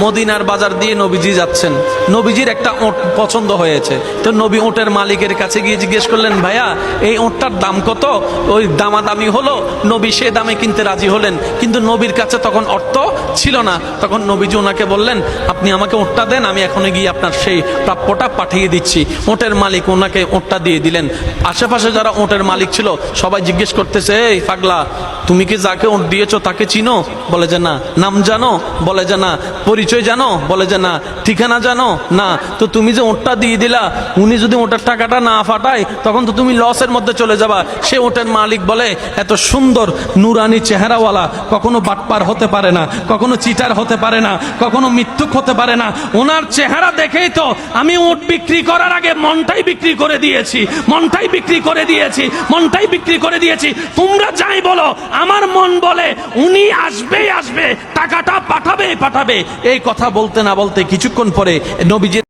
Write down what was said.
মদিনার বাজার দিয়ে নবীজি যাচ্ছেন, নবীজির একটা ওট পছন্দ হয়েছে। তো নবী ওটের মালিকের কাছে গিয়ে জিজ্ঞেস করলেন, ভাইয়া এই ওটটার দাম কত? ওই দামাদামি হলো, নবী সে দামে কিনতে রাজি হলেন, কিন্তু নবীর কাছে তখন অর্থ ছিল না। তখন নবীজি ওনাকে বললেন, আপনি আমাকে ওটটা দেন, আমি এখন গিয়ে আপনার সেই প্রাপ্যটা পাঠিয়ে দিচ্ছি। ওটের মালিক ওনাকে ওটটা দিয়ে দিলেন। আশেপাশে যারা ওটের মালিক ছিল সবাই জিজ্ঞেস করতেছে, এই পাগলা, তুমি কি যাকে ওট দিয়েছো তাকে চিনো? বলে যে না। নাম জানো? বলে যে না। পরিচয় জানো? বলে যে না। ঠিকানা জানো? না। তো তুমি যে ওটটা দিয়ে দিলা, উনি যদি ওটার টাকাটা না ফাটায় তখন তো তুমি লসের মধ্যে চলে যাবা। সে ওটের মালিক বলে, এত সুন্দর নুরানি চেহারাওয়ালা কখনো বাটপার হতে পারে না, কখনো চিটার হতে পারে না, কখনো মিথ্যুক হতে পারে না। ওনার চেহারা দেখেই তো আমি ওট বিক্রি করার আগে মনটাই বিক্রি করে দিয়েছি, মনটাই বিক্রি করে দিয়েছি, মনটাই বিক্রি করে দিয়েছি। তোমরা যাই বলো, আমার মন বলে উনি আসবেই আসবে, টাকাটা পাঠাবে পাঠাবে। এই কথা বলতে না বলতে কিছুক্ষণ পরে নবীজি